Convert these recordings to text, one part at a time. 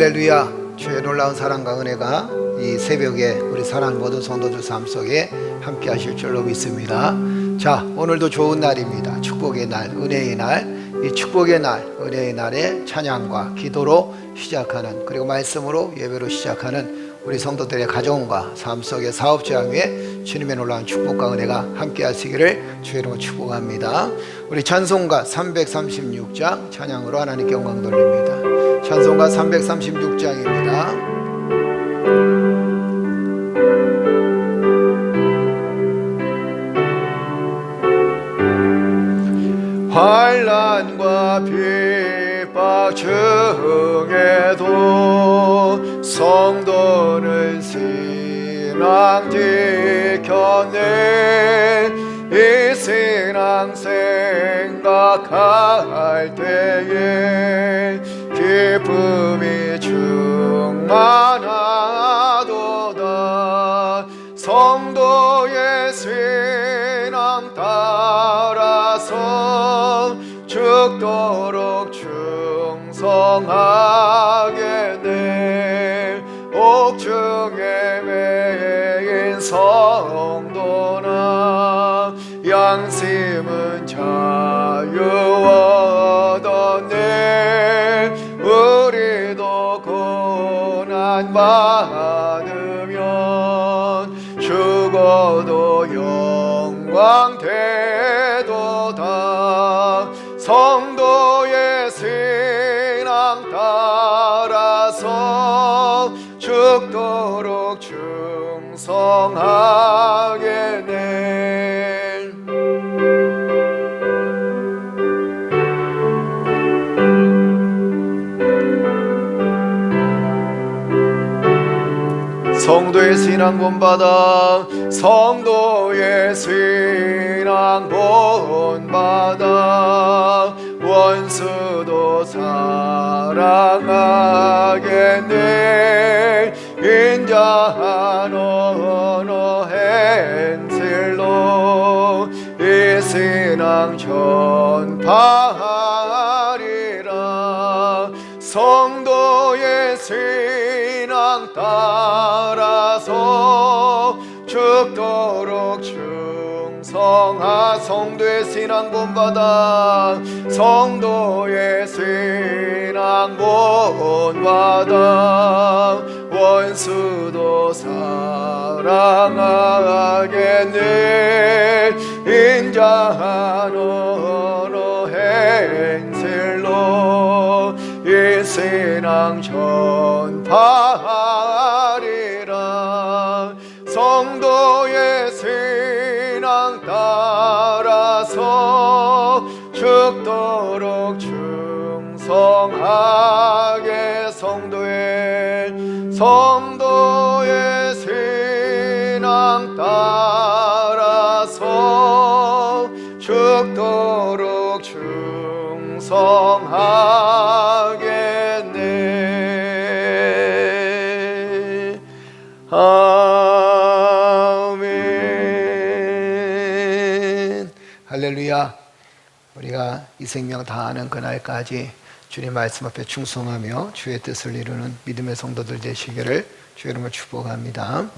할렐루야. 주의 놀라운 사랑과 은혜가 이 새벽에 우리 사랑 모든 성도들 삶 속에 함께 하실 줄로 믿습니다. 자, 오늘도 좋은 날입니다. 축복의 날, 은혜의 날. 이 축복의 날, 은혜의 날에 찬양과 기도로 시작하는, 그리고 말씀으로 예배로 시작하는 우리 성도들의 가정과 삶 속의 사업 재앙 위에 주님의 놀라운 축복과 은혜가 함께 하시기를 주의 이름으로 축복합니다. 우리 찬송가 336장 찬양으로 하나님께 영광 돌립니다. 찬송가 336장입니다. 환난과 핍박 중에도 성도는 신앙 지켰네. 이 신앙 생각할 때에 기쁨이 충만하도다. 성도의 신앙 따라서 죽도록 충성하겠네. 옥중에 매인 성도나 양심은 자유 얻었네. 우리도 고난 받으면 죽어도 영광 되도다. 성도의 신앙 따라서 죽도록 충성하겠네. 성도의 신앙 본받아. 성도의 신앙 본받아. 원수도 사랑하겠네. 인자한 언어 행실로 이 신앙 전파하리라. 성도의 신앙 따라서 죽도록 충성하. 성도의 신앙 본받아. 성도의 신앙 본받아. 원수도 사랑하겠네. 인자한 언어 행실로 이 신앙 전파하리라. 성도의 신앙 따라서 죽도록 충성하게. 성도의 신앙 따라서 죽도록 충성하겠네. 아멘. 할렐루야. 우리가 이 생명 다하는 그날까지 주님 말씀 앞에 충성하며 주의 뜻을 이루는 믿음의 성도들 되시기를 주의 이름으로 축복합니다.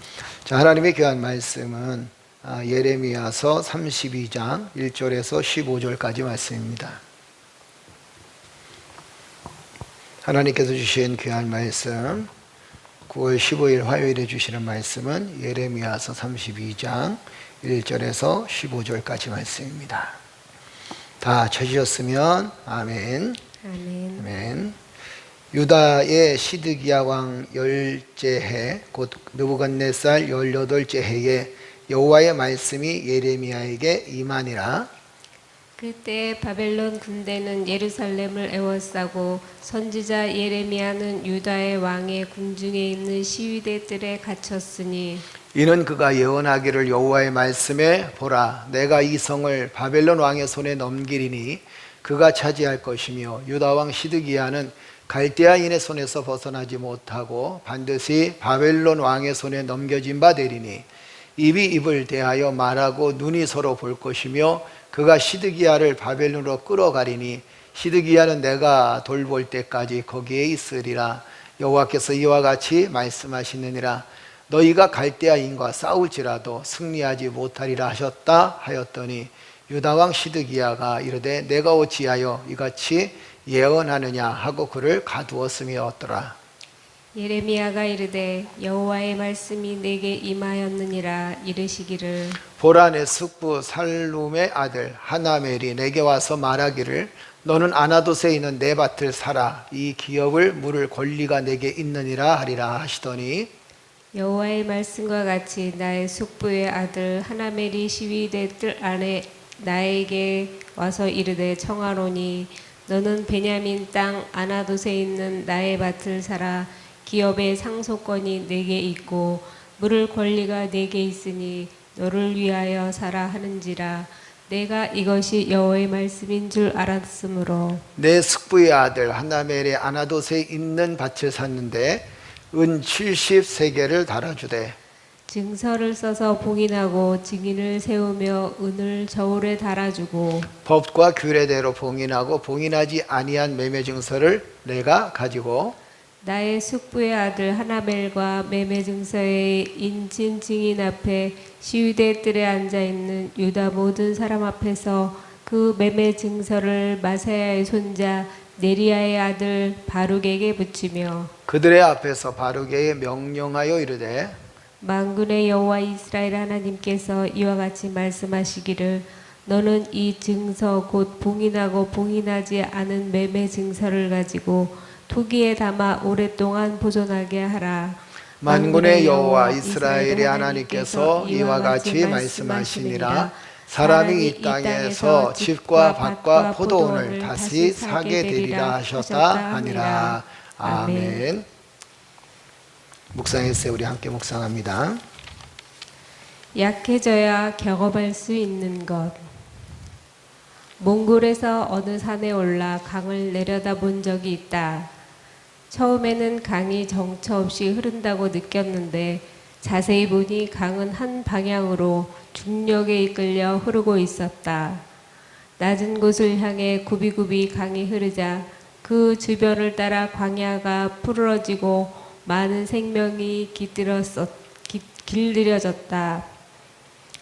자, 하나님의 귀한 말씀은 예레미야서 32장 1절에서 15절까지 말씀입니다. 하나님께서 주신 귀한 말씀, 9월 15일 화요일에 주시는 말씀은 예레미야서 32장 1절에서 15절까지 말씀입니다. 다 찾으셨으면 아멘. 아멘. 아멘. 유다의 시드기야 왕 10째 해, 곧 느부갓네살 18째 해에 여호와의 말씀이 예레미야에게 임하니라. 그때 바벨론 군대는 예루살렘을 에워싸고 선지자 예레미야는 유다의 왕의 궁중에 있는 시위대들에 갇혔으니, 이는 그가 예언하기를 여호와의 말씀에 보라, 내가 이 성을 바벨론 왕의 손에 넘기리니 그가 차지할 것이며 유다 왕 시드기야는 갈대아인의 손에서 벗어나지 못하고 반드시 바벨론 왕의 손에 넘겨진 바 되리니 입이 입을 대하여 말하고 눈이 서로 볼 것이며 그가 시드기야를 바벨론으로 끌어가리니 시드기야는 내가 돌볼 때까지 거기에 있으리라. 여호와께서 이와 같이 말씀하시느니라. 너희가 갈대아인과 싸울지라도 승리하지 못하리라 하셨다 하였더니 유다 왕 시드기야가 이르되 내가 어찌하여 이같이 예언하느냐 하고 그를 가두었음이었더라. 예레미야가 이르되 여호와의 말씀이 내게 임하였느니라. 이르시기를 보라, 내 숙부 살룸의 아들 하나멜이 내게 와서 말하기를 너는 아나돗에 있는 내 밭을 사라. 이 기업을 물을 권리가 내게 있느니라 하리라 하시더니 여호와의 말씀과 같이 나의 숙부의 아들 하나멜이 시위대 뜰 안에 나에게 와서 이르되 청하노니 너는 베냐민 땅 아나돗에 있는 나의 밭을 사라. 기업의 상속권이 내게 있고 물을 권리가 내게 있으니 너를 위하여 사라 하는지라. 내가 이것이 여호와의 말씀인 줄 알았으므로 내 숙부의 아들 하나멜의 아나돗에 있는 밭을 샀는데 은 70세겔을 달아주되 증서를 써서 봉인하고 증인을 세우며 은을 저울에 달아주고 법과 규례대로 봉인하고 봉인하지 아니한 매매 증서를 내가 가지고 나의 숙부의 아들 하나멜과 매매 증서의 인친 증인 앞에 시위대 뜰에 앉아 있는 유다 모든 사람 앞에서 그 매매 증서를 마사야의 손자 네리야의 아들 바룩에게 붙이며 그들의 앞에서 바룩에게 명령하여 이르되 만군의 여호와 이스라엘 하나님께서 이와 같이 말씀하시기를 너는 이 증서 곧 봉인하고 봉인하지 않은 매매 증서를 가지고 토기에 담아 오랫동안 보존하게 하라. 만군의 여호와 이스라엘의 하나님께서 이와 같이 말씀하시니라. 사람이 이 땅에서 집과 밭과 포도원을 다시 사게 되리라 하셨다 하니라. 아멘. 묵상했어요. 우리 함께 묵상합니다. 약해져야 경험할 수 있는 것. 몽골에서 어느 산에 올라 강을 내려다본 적이 있다. 처음에는 강이 정처 없이 흐른다고 느꼈는데 자세히 보니 강은 한 방향으로 중력에 이끌려 흐르고 있었다. 낮은 곳을 향해 굽이굽이 강이 흐르자 그 주변을 따라 광야가 푸르러지고 많은 생명이 길들여졌다.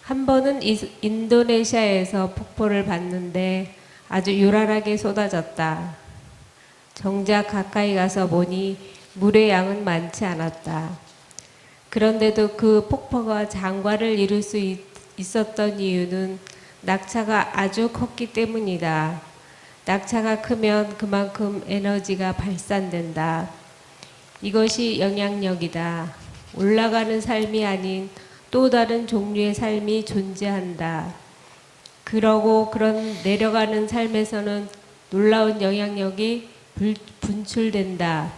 한 번은 인도네시아에서 폭포를 봤는데 아주 요란하게 쏟아졌다. 정작 가까이 가서 보니 물의 양은 많지 않았다. 그런데도 그 폭포가 장관을 이룰 수 있었던 이유는 낙차가 아주 컸기 때문이다. 낙차가 크면 그만큼 에너지가 발산된다. 이것이 영향력이다. 올라가는 삶이 아닌 또 다른 종류의 삶이 존재한다. 그러고 그런 내려가는 삶에서는 놀라운 영향력이 분출된다.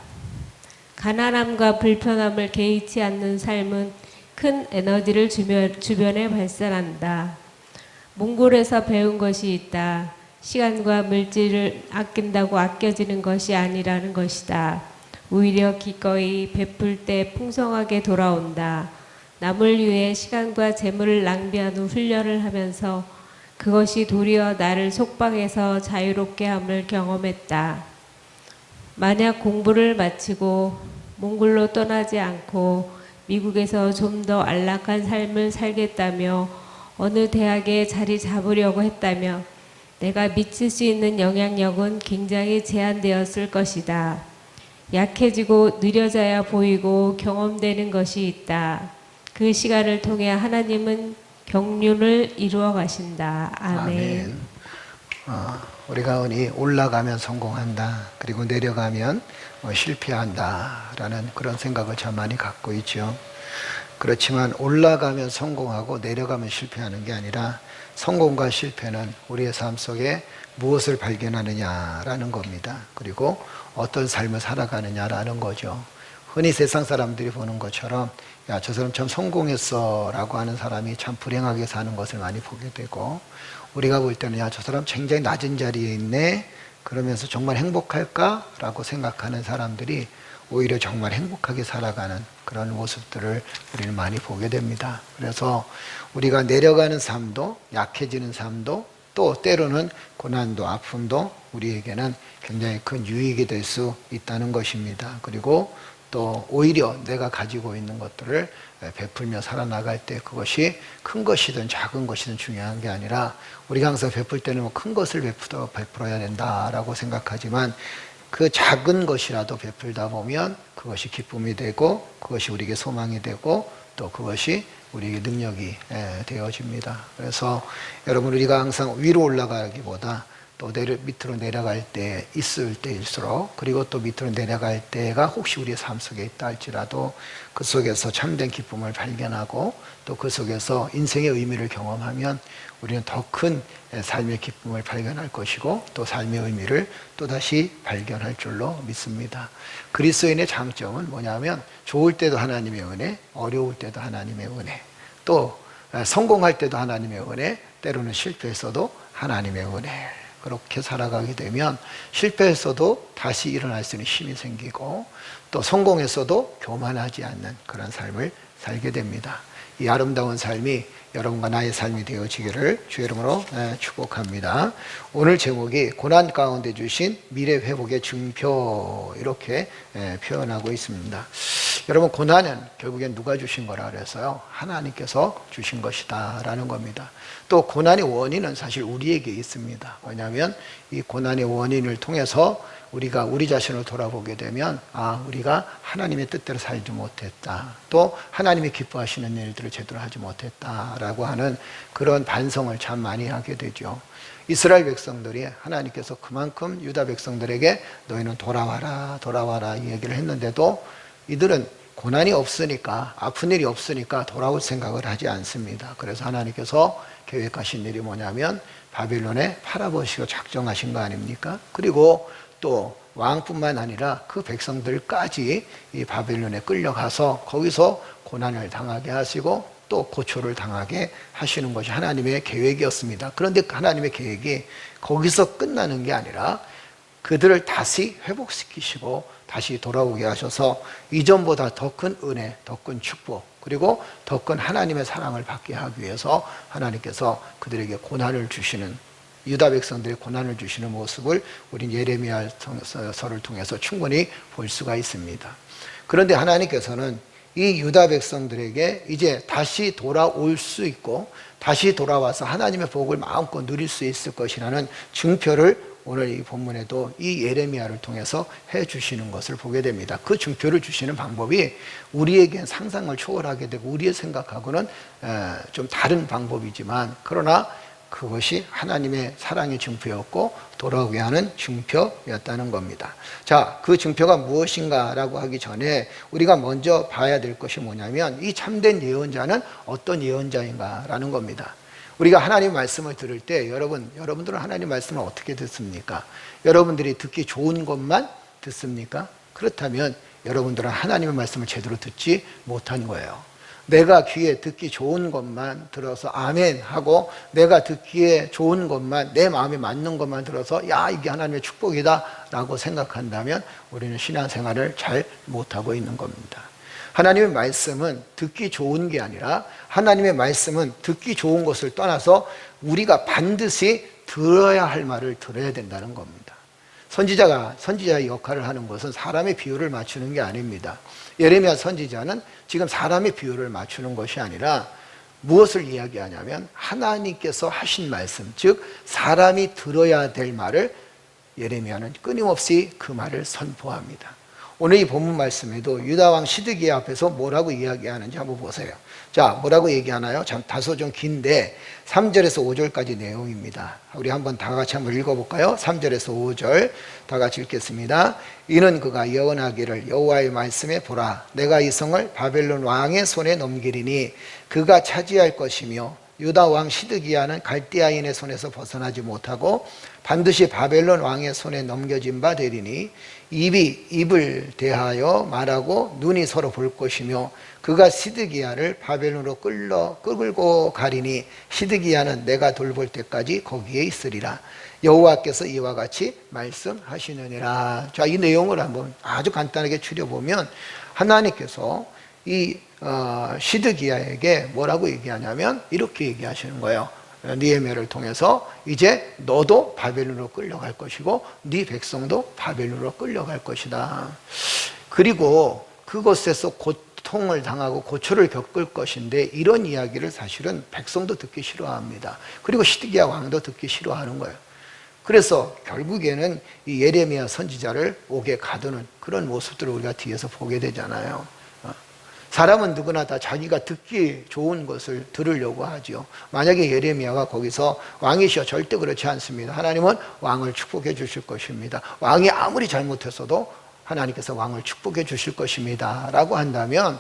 가난함과 불편함을 개의치 않는 삶은 큰 에너지를 주변에 발산한다. 몽골에서 배운 것이 있다. 시간과 물질을 아낀다고 아껴지는 것이 아니라는 것이다. 오히려 기꺼이 베풀 때 풍성하게 돌아온다. 남을 위해 시간과 재물을 낭비한 후 훈련을 하면서 그것이 도리어 나를 속박해서 자유롭게 함을 경험했다. 만약 공부를 마치고 몽골로 떠나지 않고 미국에서 좀 더 안락한 삶을 살겠다며 어느 대학에 자리 잡으려고 했다면 내가 미칠 수 있는 영향력은 굉장히 제한되었을 것이다. 약해지고 느려져야 보이고 경험되는 것이 있다. 그 시간을 통해 하나님은 경륜을 이루어 가신다. 아멘. 우리가 올라가면 성공한다. 그리고 내려가면 실패한다. 라는 그런 생각을 참 많이 갖고 있죠. 그렇지만 올라가면 성공하고 내려가면 실패하는 게 아니라 성공과 실패는 우리의 삶 속에 무엇을 발견하느냐라는 겁니다. 그리고 어떤 삶을 살아가느냐라는 거죠. 흔히 세상 사람들이 보는 것처럼 야, 저 사람 참 성공했어 라고 하는 사람이 참 불행하게 사는 것을 많이 보게 되고, 우리가 볼 때는 야, 저 사람 굉장히 낮은 자리에 있네 그러면서 정말 행복할까? 라고 생각하는 사람들이 오히려 정말 행복하게 살아가는 그런 모습들을 우리는 많이 보게 됩니다. 그래서 우리가 내려가는 삶도 약해지는 삶도 또 때로는 고난도 아픔도 우리에게는 굉장히 큰 유익이 될 수 있다는 것입니다. 그리고 또 오히려 내가 가지고 있는 것들을 베풀며 살아나갈 때 그것이 큰 것이든 작은 것이든 중요한 게 아니라 우리가 항상 베풀 때는 큰 것을 베풀어야 된다라고 생각하지만 그 작은 것이라도 베풀다 보면 그것이 기쁨이 되고 그것이 우리에게 소망이 되고 또 그것이 우리에게 능력이 되어집니다. 그래서 여러분 우리가 항상 위로 올라가기보다 또 밑으로 내려갈 때 있을 때일수록 그리고 또 밑으로 내려갈 때가 혹시 우리의 삶 속에 있다 할지라도 그 속에서 참된 기쁨을 발견하고 또 그 속에서 인생의 의미를 경험하면 우리는 더 큰 삶의 기쁨을 발견할 것이고 또 삶의 의미를 또다시 발견할 줄로 믿습니다. 그리스도인의 장점은 뭐냐면 좋을 때도 하나님의 은혜, 어려울 때도 하나님의 은혜, 또 성공할 때도 하나님의 은혜, 때로는 실패했어도 하나님의 은혜. 그렇게 살아가게 되면 실패했어도 다시 일어날 수 있는 힘이 생기고 또 성공했어도 교만하지 않는 그런 삶을 살게 됩니다. 이 아름다운 삶이 여러분과 나의 삶이 되어지기를 주의 이름으로 축복합니다. 오늘 제목이 고난 가운데 주신 미래 회복의 증표 이렇게 표현하고 있습니다. 여러분 고난은 결국엔 누가 주신 거라 그래서요. 하나님께서 주신 것이다 라는 겁니다. 또 고난의 원인은 사실 우리에게 있습니다. 왜냐하면 이 고난의 원인을 통해서 우리가 우리 자신을 돌아보게 되면 우리가 하나님의 뜻대로 살지 못했다. 또 하나님이 기뻐하시는 일들을 제대로 하지 못했다라고 하는 그런 반성을 참 많이 하게 되죠. 이스라엘 백성들이 하나님께서 그만큼 유다 백성들에게 너희는 돌아와라 돌아와라 이 얘기를 했는데도 이들은 고난이 없으니까 아픈 일이 없으니까 돌아올 생각을 하지 않습니다. 그래서 하나님께서 계획하신 일이 뭐냐면 바빌론에 팔아버리시고 작정하신 거 아닙니까? 그리고 또 왕뿐만 아니라 그 백성들까지 이 바빌론에 끌려가서 거기서 고난을 당하게 하시고 또 고초를 당하게 하시는 것이 하나님의 계획이었습니다. 그런데 하나님의 계획이 거기서 끝나는 게 아니라 그들을 다시 회복시키시고 다시 돌아오게 하셔서 이전보다 더 큰 은혜, 더 큰 축복, 그리고 더 큰 하나님의 사랑을 받게 하기 위해서 하나님께서 그들에게 고난을 주시는 유다 백성들의 고난을 주시는 모습을 우린 예레미야서를 통해서 충분히 볼 수가 있습니다. 그런데 하나님께서는 이 유다 백성들에게 이제 다시 돌아올 수 있고 다시 돌아와서 하나님의 복을 마음껏 누릴 수 있을 것이라는 증표를 오늘 이 본문에도 이 예레미야를 통해서 해주시는 것을 보게 됩니다. 그 증표를 주시는 방법이 우리에겐 상상을 초월하게 되고 우리의 생각하고는 좀 다른 방법이지만 그러나 그것이 하나님의 사랑의 증표였고 돌아오게 하는 증표였다는 겁니다. 자, 그 증표가 무엇인가라고 하기 전에 우리가 먼저 봐야 될 것이 뭐냐면 이 참된 예언자는 어떤 예언자인가라는 겁니다. 우리가 하나님 말씀을 들을 때 여러분들은 하나님 말씀을 어떻게 듣습니까? 여러분들이 듣기 좋은 것만 듣습니까? 그렇다면 여러분들은 하나님의 말씀을 제대로 듣지 못한 거예요. 내가 귀에 듣기 좋은 것만 들어서 아멘 하고 내가 듣기에 좋은 것만 내 마음에 맞는 것만 들어서 야 이게 하나님의 축복이다 라고 생각한다면 우리는 신앙생활을 잘 못하고 있는 겁니다. 하나님의 말씀은 듣기 좋은 게 아니라 하나님의 말씀은 듣기 좋은 것을 떠나서 우리가 반드시 들어야 할 말을 들어야 된다는 겁니다. 선지자의 역할을 하는 것은 사람의 비유를 맞추는 게 아닙니다. 예레미야 선지자는 지금 사람의 비유를 맞추는 것이 아니라 무엇을 이야기하냐면 하나님께서 하신 말씀, 즉 사람이 들어야 될 말을 예레미야는 끊임없이 그 말을 선포합니다. 오늘 이 본문 말씀에도 유다왕 시드기야 앞에서 뭐라고 이야기하는지 한번 보세요. 자, 뭐라고 얘기하나요? 참 다소 좀 긴데 3절에서 5절까지 내용입니다. 우리 한번 다 같이 한번 읽어볼까요? 3절에서 5절 다 같이 읽겠습니다. 이는 그가 예언하기를 여호와의 말씀에 보라 내가 이 성을 바벨론 왕의 손에 넘기리니 그가 차지할 것이며 유다 왕 시드기야는 갈대아인의 손에서 벗어나지 못하고 반드시 바벨론 왕의 손에 넘겨진 바 되리니 입이 입을 대하여 말하고 눈이 서로 볼 것이며 그가 시드기야를 바벨론으로 끌고 가리니 시드기야는 내가 돌볼 때까지 거기에 있으리라. 여호와께서 이와 같이 말씀하시느니라. 자, 이 내용을 한번 아주 간단하게 추려보면 하나님께서 이 시드기야에게 뭐라고 얘기하냐면 이렇게 얘기하시는 거예요. 느헤미야를 통해서 이제 너도 바벨론으로 끌려갈 것이고 네 백성도 바벨론으로 끌려갈 것이다. 그리고 그곳에서 고통을 당하고 고초를 겪을 것인데 이런 이야기를 사실은 백성도 듣기 싫어합니다. 그리고 시드기야 왕도 듣기 싫어하는 거예요. 그래서 결국에는 이 예레미야 선지자를 옥에 가두는 그런 모습들을 우리가 뒤에서 보게 되잖아요. 사람은 누구나 다 자기가 듣기 좋은 것을 들으려고 하죠. 만약에 예레미야가 거기서 왕이시여, 절대 그렇지 않습니다. 하나님은 왕을 축복해 주실 것입니다. 왕이 아무리 잘못했어도 하나님께서 왕을 축복해 주실 것입니다 라고 한다면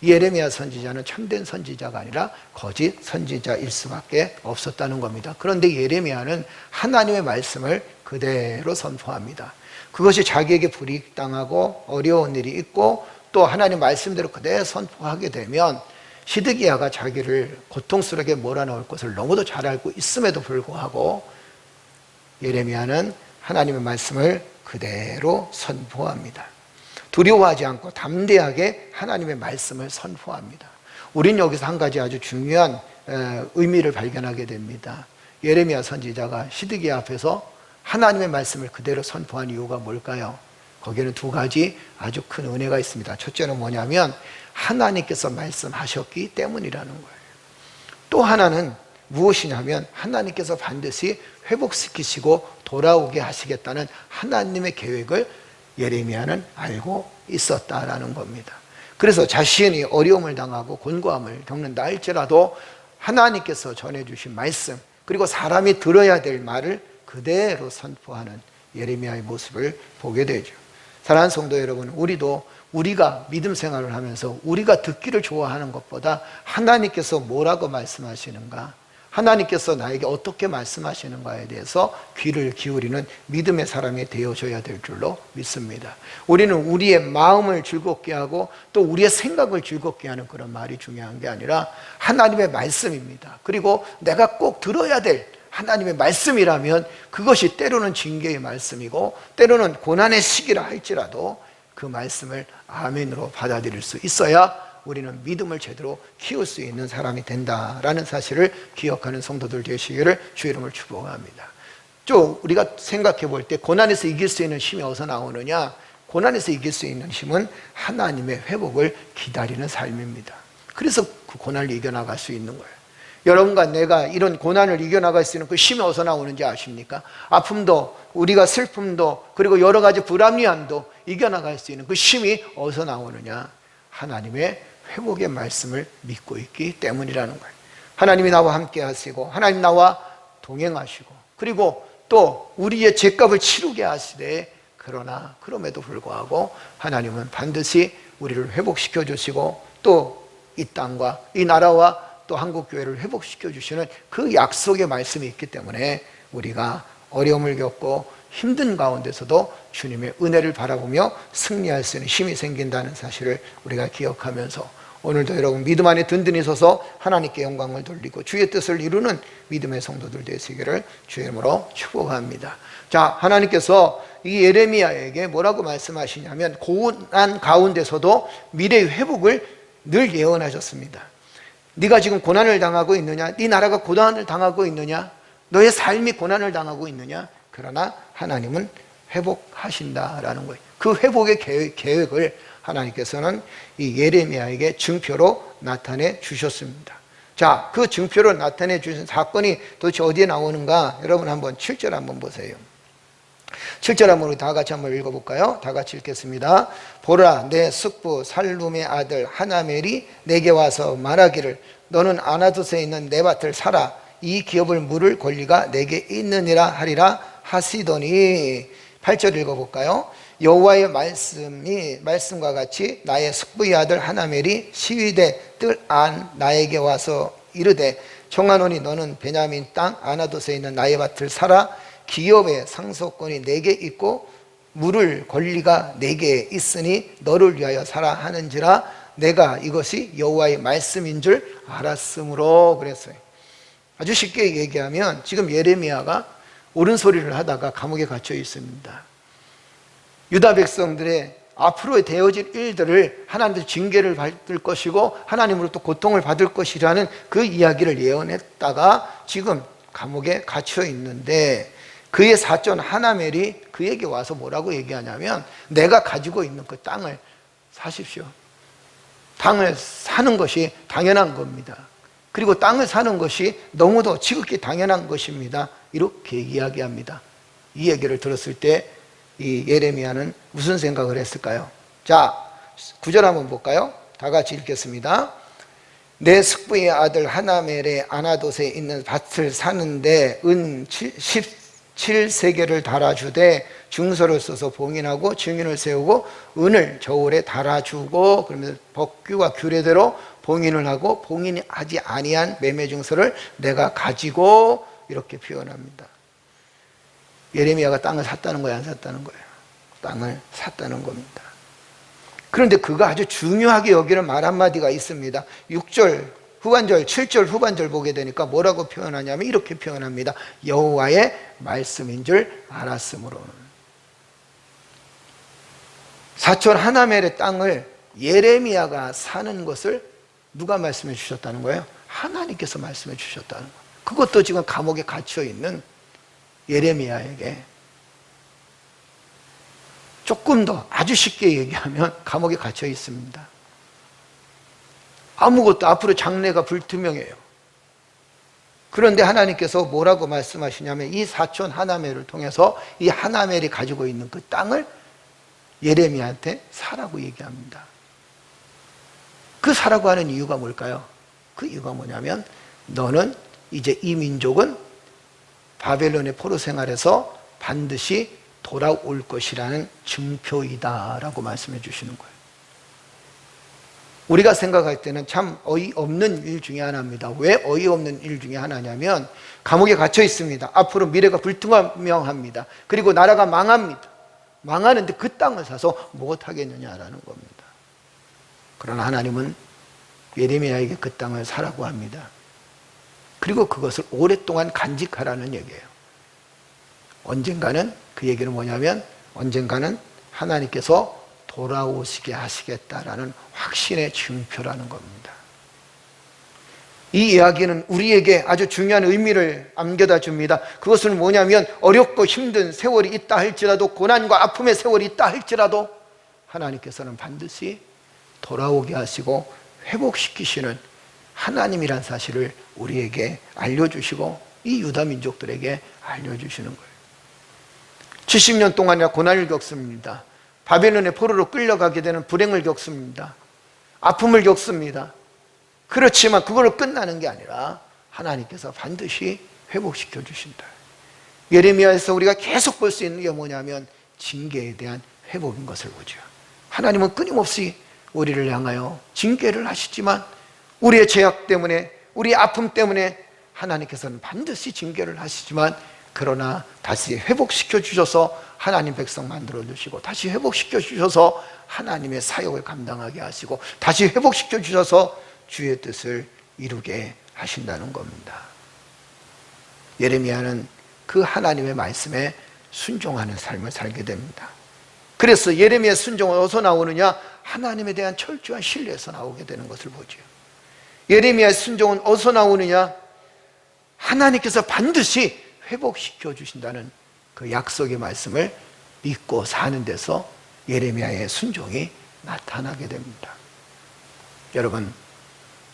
예레미야 선지자는 참된 선지자가 아니라 거짓 선지자일 수밖에 없었다는 겁니다. 그런데 예레미야는 하나님의 말씀을 그대로 선포합니다. 그것이 자기에게 불이익당하고 어려운 일이 있고 또 하나님 말씀대로 그대로 선포하게 되면 시드기야가 자기를 고통스럽게 몰아넣을 것을 너무도 잘 알고 있음에도 불구하고 예레미야는 하나님의 말씀을 그대로 선포합니다. 두려워하지 않고 담대하게 하나님의 말씀을 선포합니다. 우린 여기서 한 가지 아주 중요한 의미를 발견하게 됩니다. 예레미야 선지자가 시드기야 앞에서 하나님의 말씀을 그대로 선포한 이유가 뭘까요? 거기에는 두 가지 아주 큰 은혜가 있습니다. 첫째는 뭐냐면 하나님께서 말씀하셨기 때문이라는 거예요. 또 하나는 무엇이냐면 하나님께서 반드시 회복시키시고 돌아오게 하시겠다는 하나님의 계획을 예레미야는 알고 있었다라는 겁니다. 그래서 자신이 어려움을 당하고 곤고함을 겪는다 할지라도 하나님께서 전해주신 말씀 그리고 사람이 들어야 될 말을 그대로 선포하는 예레미야의 모습을 보게 되죠. 사랑하는 성도 여러분, 우리가 믿음 생활을 하면서 우리가 듣기를 좋아하는 것보다 하나님께서 뭐라고 말씀하시는가, 하나님께서 나에게 어떻게 말씀하시는가에 대해서 귀를 기울이는 믿음의 사람이 되어줘야 될 줄로 믿습니다. 우리는 우리의 마음을 즐겁게 하고 또 우리의 생각을 즐겁게 하는 그런 말이 중요한 게 아니라 하나님의 말씀입니다. 그리고 내가 꼭 들어야 될 하나님의 말씀이라면 그것이 때로는 징계의 말씀이고 때로는 고난의 시기라 할지라도 그 말씀을 아멘으로 받아들일 수 있어야 우리는 믿음을 제대로 키울 수 있는 사람이 된다라는 사실을 기억하는 성도들 되시기를 주의 이름을 축복합니다. 좀 우리가 생각해 볼 때 고난에서 이길 수 있는 힘이 어디서 나오느냐? 고난에서 이길 수 있는 힘은 하나님의 회복을 기다리는 삶입니다. 그래서 그 고난을 이겨나갈 수 있는 거예요. 여러분과 내가 이런 고난을 이겨나갈 수 있는 그 힘이 어디서 나오는지 아십니까? 아픔도 우리가 슬픔도 그리고 여러 가지 불합리함도 이겨나갈 수 있는 그 힘이 어디서 나오느냐? 하나님의 회복의 말씀을 믿고 있기 때문이라는 거예요. 하나님이 나와 함께 하시고 하나님 나와 동행하시고 그리고 또 우리의 죄값을 치르게 하시되 그러나 그럼에도 불구하고 하나님은 반드시 우리를 회복시켜 주시고 또 이 땅과 이 나라와 또 한국교회를 회복시켜 주시는 그 약속의 말씀이 있기 때문에 우리가 어려움을 겪고 힘든 가운데서도 주님의 은혜를 바라보며 승리할 수 있는 힘이 생긴다는 사실을 우리가 기억하면서 오늘도 여러분 믿음 안에 든든히 서서 하나님께 영광을 돌리고 주의 뜻을 이루는 믿음의 성도들 되시기를 주의 이름으로 축복합니다. 자, 하나님께서 이 예레미야에게 뭐라고 말씀하시냐면 고난 가운데서도 미래의 회복을 늘 예언하셨습니다. 네가 지금 고난을 당하고 있느냐? 네 나라가 고난을 당하고 있느냐? 너의 삶이 고난을 당하고 있느냐? 그러나 하나님은 회복하신다라는 거예요. 그 회복의 계획을 하나님께서는 이 예레미야에게 증표로 나타내 주셨습니다. 자, 그 증표로 나타내 주신 사건이 도대체 어디에 나오는가? 여러분 한번 7절 한번 보세요. 7절 한번 우리 다 같이 한번 읽어볼까요? 다 같이 읽겠습니다. 보라, 내 숙부 살룸의 아들 하나멜이 내게 와서 말하기를 너는 아나돗에 있는 내 밭을 사라. 이 기업을 물을 권리가 내게 있느니라 하리라 하시더니 8절 읽어볼까요? 여호와의 말씀과 같이 나의 숙부의 아들 하나멜이 시위대 뜰 안 나에게 와서 이르되 청하노니 너는 베냐민 땅 아나돗에 있는 나의 밭을 사라. 기업의 상속권이 내게 있고 물을 권리가 내게 있으니 너를 위하여 사라 하는지라 내가 이것이 여호와의 말씀인 줄 알았으므로 그랬어요. 아주 쉽게 얘기하면 지금 예레미야가 옳은 소리를 하다가 감옥에 갇혀 있습니다. 유다 백성들의 앞으로 되어질 일들을 하나님께서 징계를 받을 것이고 하나님으로부터 고통을 받을 것이라는 그 이야기를 예언했다가 지금 감옥에 갇혀 있는데, 그의 사촌 하나멜이 그에게 와서 뭐라고 얘기하냐면, 내가 가지고 있는 그 땅을 사십시오. 땅을 사는 것이 당연한 겁니다. 그리고 땅을 사는 것이 너무도 지극히 당연한 것입니다. 이렇게 이야기합니다. 이 얘기를 들었을 때 이 예레미야는 무슨 생각을 했을까요? 자, 9절 한번 볼까요? 다 같이 읽겠습니다. 내 숙부의 아들 하나멜의 아나돗에 있는 밭을 사는데 은 17세겔을 달아주되 중서를 써서 봉인하고 증인을 세우고 은을 저울에 달아주고, 그러면서 법규와 규례대로 봉인을 하고 봉인이 하지 아니한 매매 증서를 내가 가지고, 이렇게 표현합니다. 예레미야가 땅을 샀다는 거예요, 안 샀다는 거예요? 땅을 샀다는 겁니다. 그런데 그가 아주 중요하게 여기는 말 한마디가 있습니다. 6절 후반절, 7절 후반절 보게 되니까 뭐라고 표현하냐면 이렇게 표현합니다. 여호와의 말씀인 줄 알았으므로는. 사촌 하나멜의 땅을 예레미야가 사는 것을 누가 말씀해 주셨다는 거예요? 하나님께서 말씀해 주셨다는 거예요. 그것도 지금 감옥에 갇혀 있는 예레미야에게. 조금 더 아주 쉽게 얘기하면 감옥에 갇혀 있습니다. 아무것도, 앞으로 장래가 불투명해요. 그런데 하나님께서 뭐라고 말씀하시냐면 이 사촌 하나멜을 통해서 이 하나멜이 가지고 있는 그 땅을 예레미야한테 사라고 얘기합니다. 그 사라고 하는 이유가 뭘까요? 그 이유가 뭐냐면, 너는 이제 이 민족은 바벨론의 포로 생활에서 반드시 돌아올 것이라는 증표이다라고 말씀해 주시는 거예요. 우리가 생각할 때는 참 어이없는 일 중에 하나입니다. 왜 어이없는 일 중에 하나냐면, 감옥에 갇혀 있습니다. 앞으로 미래가 불투명합니다. 그리고 나라가 망합니다. 망하는데 그 땅을 사서 무엇하겠느냐라는 겁니다. 그러나 하나님은 예레미야에게 그 땅을 사라고 합니다. 그리고 그것을 오랫동안 간직하라는 얘기예요. 언젠가는, 그 얘기는 뭐냐면 언젠가는 하나님께서 돌아오시게 하시겠다라는 확신의 증표라는 겁니다. 이 이야기는 우리에게 아주 중요한 의미를 안겨다 줍니다. 그것은 뭐냐면, 어렵고 힘든 세월이 있다 할지라도, 고난과 아픔의 세월이 있다 할지라도 하나님께서는 반드시 돌아오게 하시고 회복시키시는 하나님이란 사실을 우리에게 알려주시고 이 유다 민족들에게 알려주시는 거예요. 70년 동안이나 고난을 겪습니다. 바벨론의 포로로 끌려가게 되는 불행을 겪습니다. 아픔을 겪습니다. 그렇지만 그걸로 끝나는 게 아니라 하나님께서 반드시 회복시켜 주신다. 예레미야에서 우리가 계속 볼 수 있는 게 뭐냐면 징계에 대한 회복인 것을 보죠. 하나님은 끊임없이 우리를 향하여 징계를 하시지만 우리의 죄악 때문에, 우리의 아픔 때문에 하나님께서는 반드시 징계를 하시지만, 그러나 다시 회복시켜 주셔서 하나님 백성 만들어 주시고, 다시 회복시켜 주셔서 하나님의 사역을 감당하게 하시고, 다시 회복시켜 주셔서 주의 뜻을 이루게 하신다는 겁니다. 예레미야는 그 하나님의 말씀에 순종하는 삶을 살게 됩니다. 그래서 예레미야의 순종은 어디서 나오느냐? 하나님에 대한 철저한 신뢰에서 나오게 되는 것을 보죠. 예레미야의 순종은 어디서 나오느냐? 하나님께서 반드시 회복시켜 주신다는 그 약속의 말씀을 믿고 사는 데서 예레미야의 순종이 나타나게 됩니다. 여러분,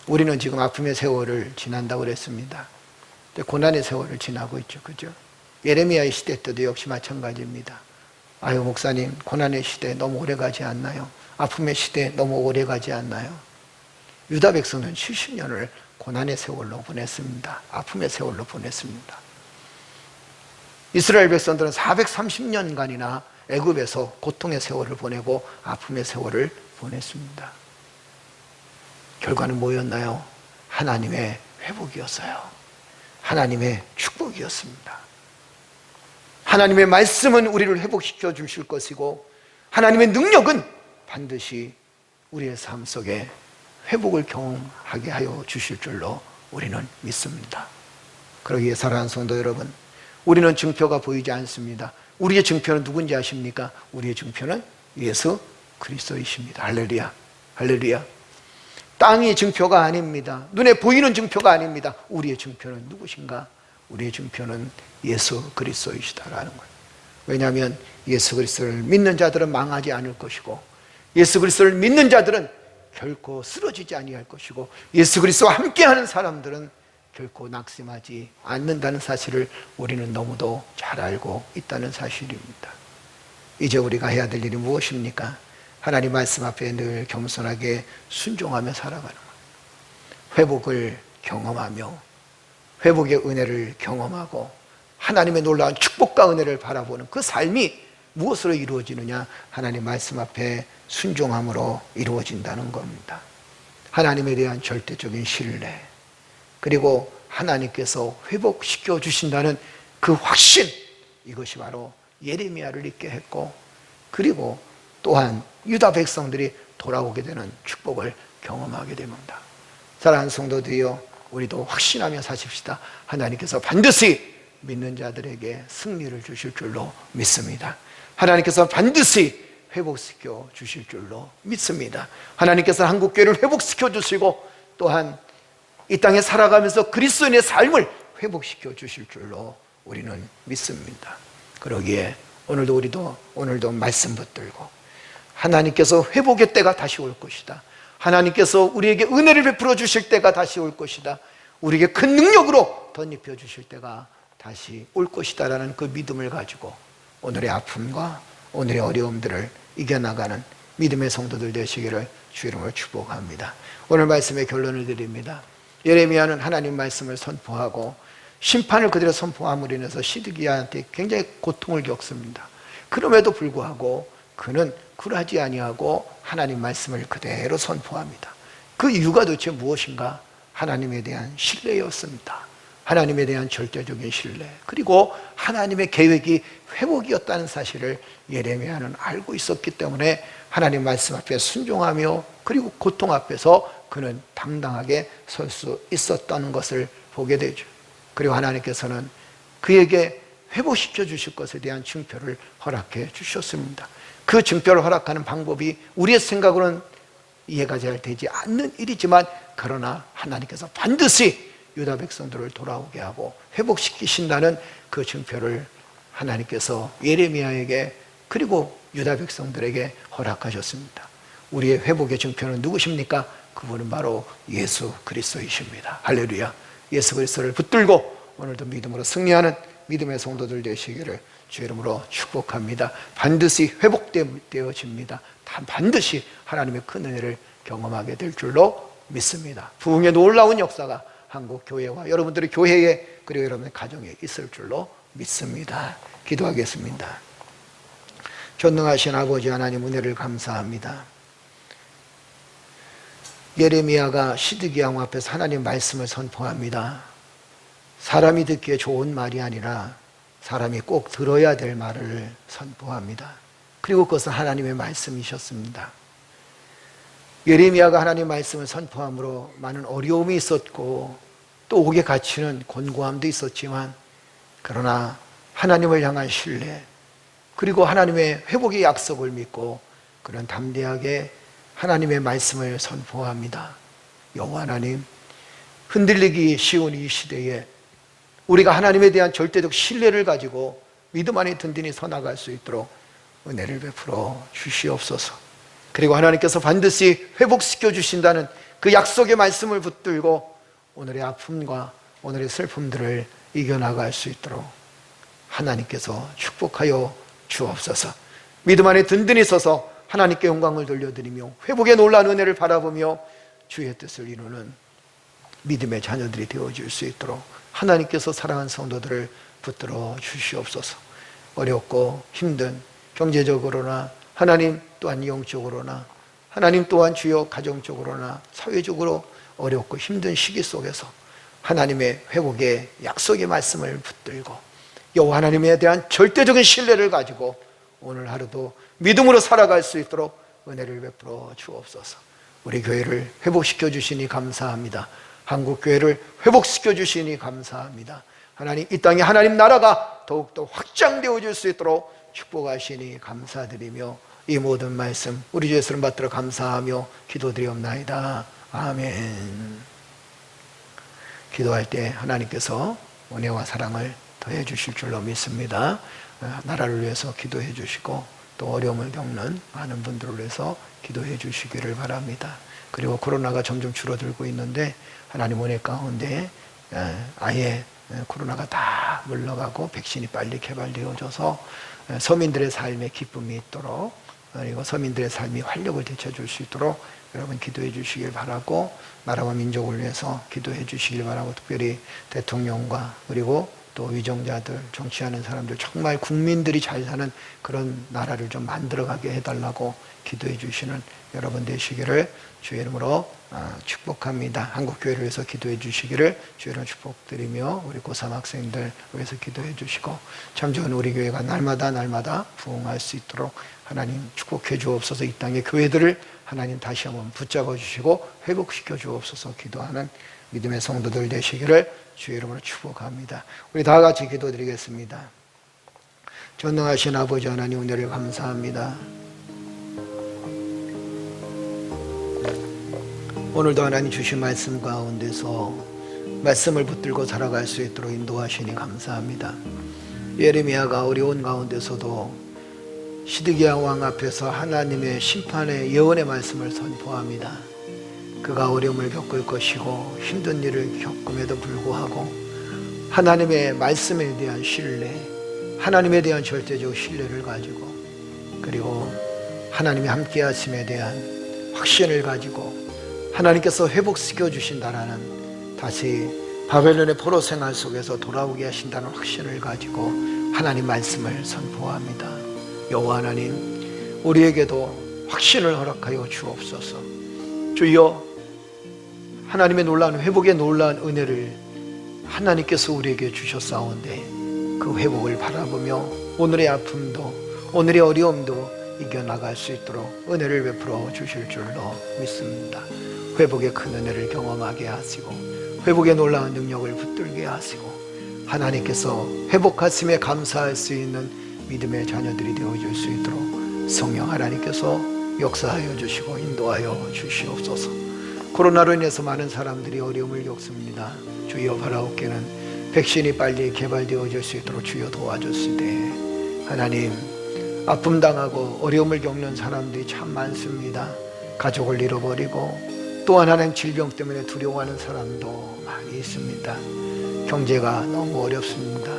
우리는 지금 아픔의 세월을 지난다고 그랬습니다. 고난의 세월을 지나고 있죠. 그죠? 예레미야의 시대 때도 역시 마찬가지입니다. 아유, 목사님, 고난의 시대 너무 오래 가지 않나요? 아픔의 시대 너무 오래 가지 않나요? 유다 백성은 70년을 고난의 세월로 보냈습니다. 아픔의 세월로 보냈습니다. 이스라엘 백성들은 430년간이나 애굽에서 고통의 세월을 보내고 아픔의 세월을 보냈습니다. 결과는 뭐였나요? 하나님의 회복이었어요. 하나님의 축복이었습니다. 하나님의 말씀은 우리를 회복시켜 주실 것이고, 하나님의 능력은 반드시 우리의 삶 속에 회복을 경험하게 하여 주실 줄로 우리는 믿습니다. 그러기에 사랑하는 성도 여러분, 우리는 증표가 보이지 않습니다. 우리의 증표는 누군지 아십니까? 우리의 증표는 예수 그리스도이십니다. 할렐루야. 할렐루야. 땅이 증표가 아닙니다. 눈에 보이는 증표가 아닙니다. 우리의 증표는 누구신가? 우리의 증표는 예수 그리스도이시다라는 거예요. 왜냐하면 예수 그리스도를 믿는 자들은 망하지 않을 것이고, 예수 그리스도를 믿는 자들은 결코 쓰러지지 아니할 것이고, 예수 그리스도와 함께하는 사람들은 결코 낙심하지 않는다는 사실을 우리는 너무도 잘 알고 있다는 사실입니다. 이제 우리가 해야 될 일이 무엇입니까? 하나님 말씀 앞에 늘 겸손하게 순종하며 살아가는 것. 회복을 경험하며 회복의 은혜를 경험하고 하나님의 놀라운 축복과 은혜를 바라보는 그 삶이 무엇으로 이루어지느냐? 하나님 말씀 앞에 순종함으로 이루어진다는 겁니다. 하나님에 대한 절대적인 신뢰, 그리고 하나님께서 회복시켜 주신다는 그 확신, 이것이 바로 예레미야를 잊게 했고, 그리고 또한 유다 백성들이 돌아오게 되는 축복을 경험하게 됩니다. 사랑하는 성도들이여, 우리도 확신하며 사십시다. 하나님께서 반드시 믿는 자들에게 승리를 주실 줄로 믿습니다. 하나님께서 반드시 회복시켜 주실 줄로 믿습니다. 하나님께서 한국교회를 회복시켜 주시고, 또한 이 땅에 살아가면서 그리스도인의 삶을 회복시켜 주실 줄로 우리는 믿습니다. 그러기에 오늘도 말씀 붙들고, 하나님께서 회복의 때가 다시 올 것이다. 하나님께서 우리에게 은혜를 베풀어 주실 때가 다시 올 것이다. 우리에게 큰 능력으로 덧입혀 주실 때가 다시 올 것이다 라는 그 믿음을 가지고 오늘의 아픔과 오늘의 어려움들을 이겨나가는 믿음의 성도들 되시기를 주 이름으로 축복합니다. 오늘 말씀의 결론을 드립니다. 예레미야는 하나님 말씀을 선포하고 심판을 그대로 선포함으로 인해서 시드기야한테 굉장히 고통을 겪습니다. 그럼에도 불구하고 그는 굴하지 아니하고 하나님 말씀을 그대로 선포합니다. 그 이유가 도대체 무엇인가? 하나님에 대한 신뢰였습니다. 하나님에 대한 절대적인 신뢰, 그리고 하나님의 계획이 회복이었다는 사실을 예레미야는 알고 있었기 때문에 하나님 말씀 앞에 순종하며, 그리고 고통 앞에서 그는 당당하게 설 수 있었다는 것을 보게 되죠. 그리고 하나님께서는 그에게 회복시켜 주실 것에 대한 증표를 허락해 주셨습니다. 그 증표를 허락하는 방법이 우리의 생각으로는 이해가 잘 되지 않는 일이지만, 그러나 하나님께서 반드시 유다 백성들을 돌아오게 하고 회복시키신다는 그 증표를 하나님께서 예레미야에게, 그리고 유다 백성들에게 허락하셨습니다. 우리의 회복의 증표는 누구십니까? 그분은 바로 예수 그리스도이십니다. 할렐루야. 예수 그리스도를 붙들고 오늘도 믿음으로 승리하는 믿음의 성도들 되시기를 주 이름으로 축복합니다. 반드시 회복되어집니다. 반드시 하나님의 큰 은혜를 경험하게 될 줄로 믿습니다. 부흥의 놀라운 역사가 한국 교회와 여러분들의 교회에, 그리고 여러분의 가정에 있을 줄로 믿습니다. 기도하겠습니다. 전능하신 아버지 하나님, 은혜를 감사합니다. 예레미야가 시드기야 왕 앞에서 하나님 말씀을 선포합니다. 사람이 듣기에 좋은 말이 아니라 사람이 꼭 들어야 될 말을 선포합니다. 그리고 그것은 하나님의 말씀이셨습니다. 예레미야가 하나님 말씀을 선포함으로 많은 어려움이 있었고, 또 옥에 갇히는 곤고함도 있었지만, 그러나 하나님을 향한 신뢰, 그리고 하나님의 회복의 약속을 믿고 그는 담대하게 하나님의 말씀을 선포합니다. 여호와 하나님, 흔들리기 쉬운 이 시대에 우리가 하나님에 대한 절대적 신뢰를 가지고 믿음 안에 든든히 서나갈 수 있도록 은혜를 베풀어 주시옵소서. 그리고 하나님께서 반드시 회복시켜 주신다는 그 약속의 말씀을 붙들고 오늘의 아픔과 오늘의 슬픔들을 이겨나갈 수 있도록 하나님께서 축복하여 주옵소서. 믿음 안에 든든히 서서 하나님께 영광을 돌려드리며 회복의 놀라운 은혜를 바라보며 주의 뜻을 이루는 믿음의 자녀들이 되어질 수 있도록 하나님께서 사랑하는 성도들을 붙들어 주시옵소서. 어렵고 힘든 경제적으로나 하나님 또한 영적으로나 하나님 또한 주요 가정적으로나 사회적으로 어렵고 힘든 시기 속에서 하나님의 회복의 약속의 말씀을 붙들고 여호와 하나님에 대한 절대적인 신뢰를 가지고 오늘 하루도 믿음으로 살아갈 수 있도록 은혜를 베풀어 주옵소서. 우리 교회를 회복시켜 주시니 감사합니다. 한국 교회를 회복시켜 주시니 감사합니다. 하나님, 이 땅에 하나님 나라가 더욱더 확장되어질 수 있도록 축복하시니 감사드리며 이 모든 말씀 우리 주 예수를 받들어 감사하며 기도드리옵나이다. 아멘. 기도할 때 하나님께서 은혜와 사랑을 더해 주실 줄로 믿습니다. 나라를 위해서 기도해 주시고 또 어려움을 겪는 많은 분들을 위해서 기도해 주시기를 바랍니다. 그리고 코로나가 점점 줄어들고 있는데 하나님 은혜 가운데 아예 코로나가 다 물러가고 백신이 빨리 개발되어져서 서민들의 삶에 기쁨이 있도록, 그리고 서민들의 삶이 활력을 되찾을 수 있도록 여러분 기도해 주시길 바라고, 나라와 민족을 위해서 기도해 주시길 바라고, 특별히 대통령과 그리고 또 위정자들, 정치하는 사람들, 정말 국민들이 잘 사는 그런 나라를 좀 만들어가게 해달라고 기도해 주시는 여러분 되시기를 주의 이름으로 축복합니다. 한국교회를 위해서 기도해 주시기를 주의 이름으로 축복드리며, 우리 고3 학생들 위해서 기도해 주시고, 참 좋은 우리 교회가 날마다 부흥할 수 있도록 하나님 축복해 주옵소서. 이 땅의 교회들을 하나님 다시 한번 붙잡아 주시고 회복시켜 주옵소서. 기도하는 믿음의 성도들 되시기를 주의 이름으로 축복합니다. 우리 다 같이 기도드리겠습니다. 전능하신 아버지 하나님, 은혜를 감사합니다. 오늘도 하나님 주신 말씀 가운데서 말씀을 붙들고 살아갈 수 있도록 인도하시니 감사합니다. 예레미야가 어려운 가운데서도 시드기야 왕 앞에서 하나님의 심판의 예언의 말씀을 선포합니다. 그가 어려움을 겪을 것이고 힘든 일을 겪음에도 불구하고 하나님의 말씀에 대한 신뢰, 하나님에 대한 절대적 신뢰를 가지고, 그리고 하나님이 함께 하심에 대한 확신을 가지고 하나님께서 회복시켜 주신다라는, 다시 바벨론의 포로 생활 속에서 돌아오게 하신다는 확신을 가지고 하나님 말씀을 선포합니다. 여호와 하나님, 우리에게도 확신을 허락하여 주옵소서. 주여, 하나님의 놀라운 회복의 놀라운 은혜를 하나님께서 우리에게 주셨사온데 그 회복을 바라보며 오늘의 아픔도 오늘의 어려움도 이겨나갈 수 있도록 은혜를 베풀어 주실 줄로 믿습니다. 회복의 큰 은혜를 경험하게 하시고 회복의 놀라운 능력을 붙들게 하시고 하나님께서 회복하심에 감사할 수 있는 믿음의 자녀들이 되어줄 수 있도록 성령 하나님께서 역사하여 주시고 인도하여 주시옵소서. 코로나로 인해서 많은 사람들이 어려움을 겪습니다. 주여, 바라옵기는 백신이 빨리 개발되어질 수 있도록 주여 도와주시되, 하나님, 아픔 당하고 어려움을 겪는 사람들이 참 많습니다. 가족을 잃어버리고 또한 하나님 질병 때문에 두려워하는 사람도 많이 있습니다. 경제가 너무 어렵습니다.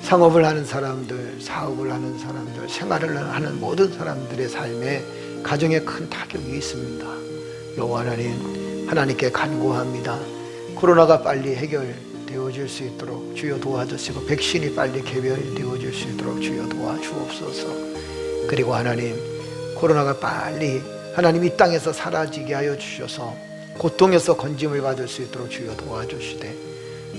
상업을 하는 사람들, 사업을 하는 사람들, 생활을 하는 모든 사람들의 삶에 가정에 큰 타격이 있습니다. 여호와 하나님, 하나님께 간구합니다. 코로나가 빨리 해결되어질 수 있도록 주여 도와주시고 백신이 빨리 개발되어질 수 있도록 주여 도와주옵소서. 그리고 하나님, 코로나가 빨리 하나님 이 땅에서 사라지게 하여 주셔서 고통에서 건짐을 받을 수 있도록 주여 도와주시되,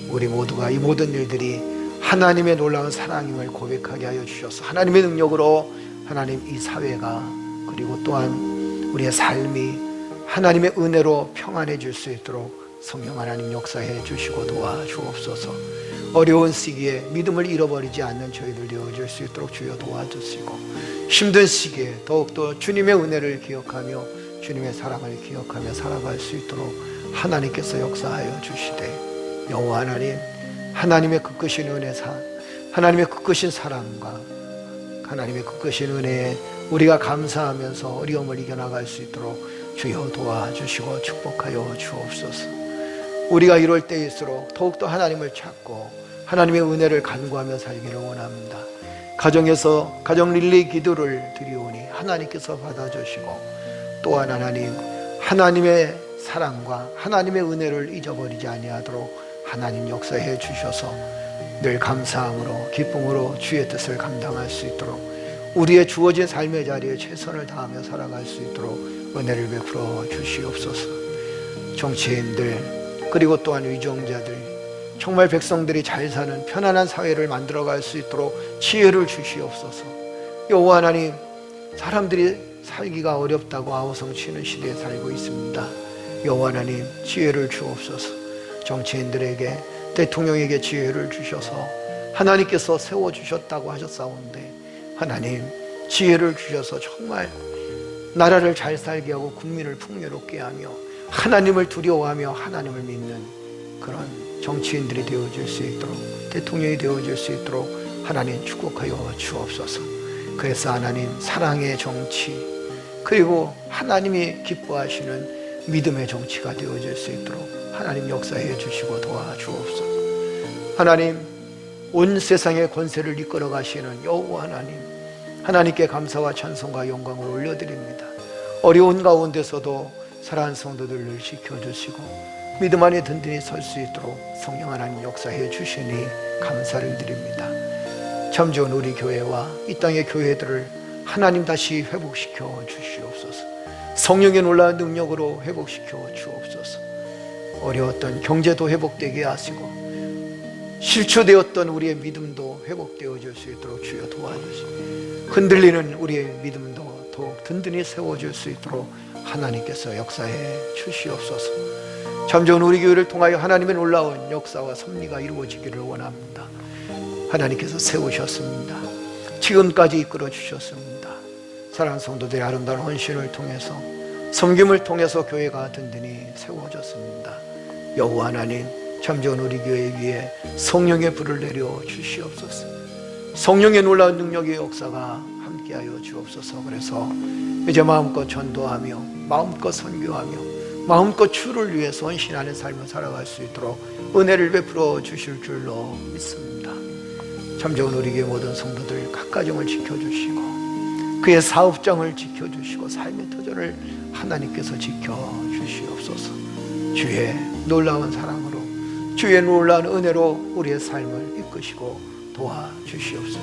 우리 모두가 이 모든 일들이 하나님의 놀라운 사랑임을 고백하게 하여 주셔서 하나님의 능력으로 하나님 이 사회가, 그리고 또한 우리의 삶이 하나님의 은혜로 평안해질 수 있도록 성령 하나님 역사해 주시고 도와주옵소서. 어려운 시기에 믿음을 잃어버리지 않는 저희들 되어질 수 있도록 주여 도와주시고, 힘든 시기에 더욱더 주님의 은혜를 기억하며 주님의 사랑을 기억하며 살아갈 수 있도록 하나님께서 역사하여 주시되, 여호와 하나님, 하나님의 그 크신 은혜사, 하나님의 그 크신 사랑과 하나님의 그 크신 은혜에 우리가 감사하면서 어려움을 이겨나갈 수 있도록 주여 도와주시고 축복하여 주옵소서. 우리가 이럴 때일수록 더욱더 하나님을 찾고 하나님의 은혜를 간구하며 살기를 원합니다. 가정에서 가정 릴레이 기도를 드리오니 하나님께서 받아주시고, 또한 하나님, 하나님의 사랑과 하나님의 은혜를 잊어버리지 아니하도록 하나님 역사해 주셔서 늘 감사함으로 기쁨으로 주의 뜻을 감당할 수 있도록, 우리의 주어진 삶의 자리에 최선을 다하며 살아갈 수 있도록 은혜를 베풀어 주시옵소서. 정치인들, 그리고 또한 위정자들, 정말 백성들이 잘 사는 편안한 사회를 만들어갈 수 있도록 지혜를 주시옵소서. 여호와 하나님, 사람들이 살기가 어렵다고 아우성치는 시대에 살고 있습니다. 여호와 하나님, 지혜를 주옵소서. 정치인들에게, 대통령에게 지혜를 주셔서 하나님께서 세워주셨다고 하셨사온데, 하나님, 지혜를 주셔서 정말 나라를 잘 살게 하고 국민을 풍요롭게 하며 하나님을 두려워하며 하나님을 믿는 그런 정치인들이 되어줄 수 있도록, 대통령이 되어줄 수 있도록 하나님 축복하여 주옵소서. 그래서 하나님 사랑의 정치, 그리고 하나님이 기뻐하시는 믿음의 정치가 되어질 수 있도록 하나님 역사해 주시고 도와주옵소서. 하나님, 온 세상의 권세를 이끌어 가시는 여호와 하나님, 하나님께 감사와 찬송과 영광을 올려드립니다. 어려운 가운데서도 사랑하는 성도들을 지켜주시고 믿음 안에 든든히 설 수 있도록 성령 하나님 역사해 주시니 감사를 드립니다. 참 좋은 우리 교회와 이 땅의 교회들을 하나님 다시 회복시켜 주시옵소서. 성령의 놀라운 능력으로 회복시켜 주옵소서. 어려웠던 경제도 회복되게 하시고 실추되었던 우리의 믿음도 회복되어질 수 있도록 주여 도와주시고 흔들리는 우리의 믿음도 더욱 든든히 세워질 수 있도록 하나님께서 역사해 주시옵소서. 참 좋은 우리 교회를 통하여 하나님의 놀라운 역사와 섭리가 이루어지기를 원합니다. 하나님께서 세우셨습니다. 지금까지 이끌어 주셨습니다. 사랑하는 성도들의 아름다운 헌신을 통해서, 섬김을 통해서 교회가 든든히 세워졌습니다. 여호와 하나님, 참 좋은 우리 교회 위에 성령의 불을 내려 주시옵소서. 성령의 놀라운 능력의 역사가 함께하여 주옵소서. 그래서 이제 마음껏 전도하며 마음껏 선교하며 마음껏 주를 위해서 헌신하는 삶을 살아갈 수 있도록 은혜를 베풀어 주실 줄로 믿습니다. 참 좋은 우리 교회 모든 성도들 각 가정을 지켜주시고 그의 사업장을 지켜주시고 삶의 터전을 하나님께서 지켜주시옵소서. 주의 놀라운 사랑으로, 주의 놀라운 은혜로 우리의 삶을 이끄시고 도와주시옵소서.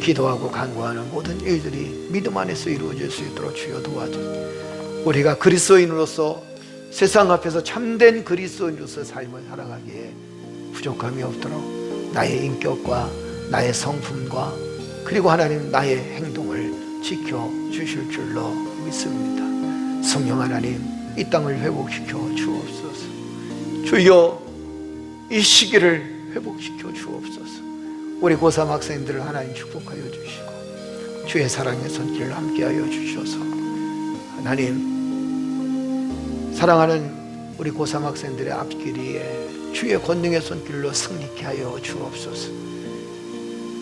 기도하고 간구하는 모든 일들이 믿음 안에서 이루어질 수 있도록 주여 도와주시옵소서. 우리가 그리스도인으로서 세상 앞에서 참된 그리스도인으로서 삶을 살아가기에 부족함이 없도록 나의 인격과 나의 성품과 그리고 하나님 나의 행동을 지켜주실 줄로 믿습니다. 성령 하나님, 이 땅을 회복시켜 주옵소서. 주여, 이 시기를 회복시켜 주옵소서. 우리 고3 학생들을 하나님 축복하여 주시고 주의 사랑의 손길을 함께하여 주셔서 하나님, 사랑하는 우리 고3 학생들의 앞길이에 주의 권능의 손길로 승리케 하여 주옵소서.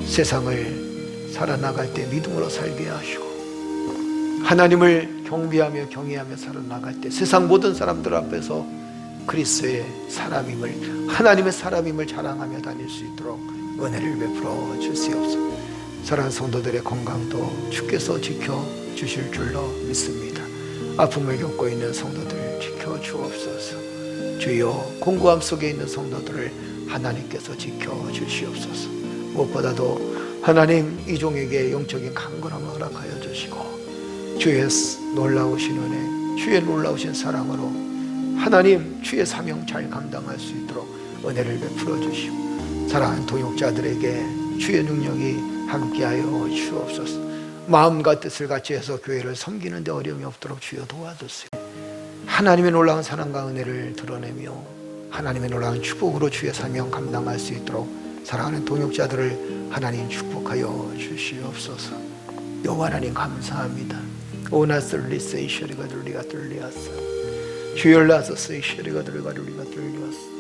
세상을 살아나갈 때 믿음으로 살게 하시고 하나님을 경배하며 경외하며 살아나갈 때 세상 모든 사람들 앞에서 그리스도의 사람임을, 하나님의 사람임을 자랑하며 다닐 수 있도록 은혜를 베풀어 주시옵소서. 사랑하는 성도들의 건강도 주께서 지켜주실 줄로 믿습니다. 아픔을 겪고 있는 성도들 지켜주옵소서. 주여, 공고함 속에 있는 성도들을 하나님께서 지켜주시옵소서. 무엇보다도 하나님, 이 종에게 영적인 강건함을 허락하여 주시고 주의 놀라우신 은혜, 주의 놀라우신 사랑으로 하나님, 주의 사명 잘 감당할 수 있도록 은혜를 베풀어 주시고 사랑하는 동역자들에게 주의 능력이 함께하여 주옵소서. 마음과 뜻을 같이 해서 교회를 섬기는 데 어려움이 없도록 주여 도와주세요. 하나님의 놀라운 사랑과 은혜를 드러내며 하나님의 놀라운 축복으로 주의 사명 감당할 수 있도록 사랑하는 동역자들을 하나님 축복하여 주시옵소서. 여호와 하나님 감사합니다. 오나슬리 세이셔리가 들리가 들리었어. 주열라서 세이셔리가 들리가 들리가 들리었어.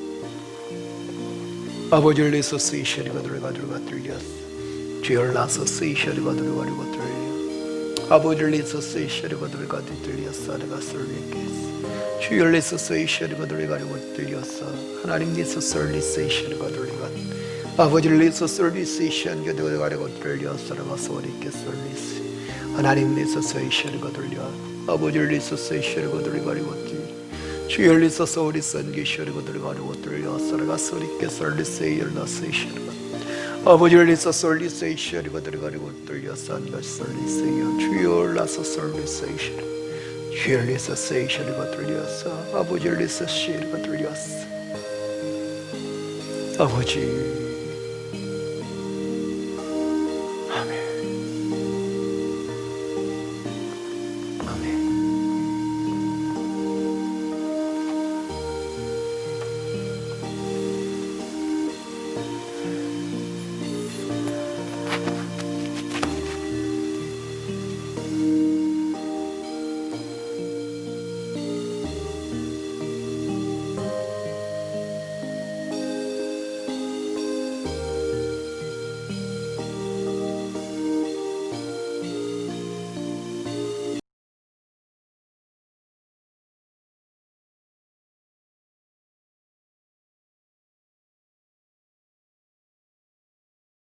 아버지를리서 세이셔리가 들리가 들리가 들리었어. 주열라서 세이셔리가 들리가 들리가 들리었어. 아버지를리서 세이셔리가 들리가 들리었어. 내가 설리겠어. 주열리서 세이셔리가 들리가 들리었어. 하나님께서 설리 세이셔리가 들리가 아버지를리서 설리 세이셔리가 들리었어. 내가 설리겠어. 하나님께서 세이셔리가 들려 아버지를리서 세이셔리가 들리가 주열리서 서울이 선기셔리가 들리가 들렸어. 내가 설리겠어. 세이열라 세이셔리가 아버지를리서 설리 세이셔리가 들리가 들렸어. 내가 설리 세이열 주열라서 설리 세이셔리 주열리서 세이셔리가 들렸어. 아버지를리서 시리가 들렸어. 아버지,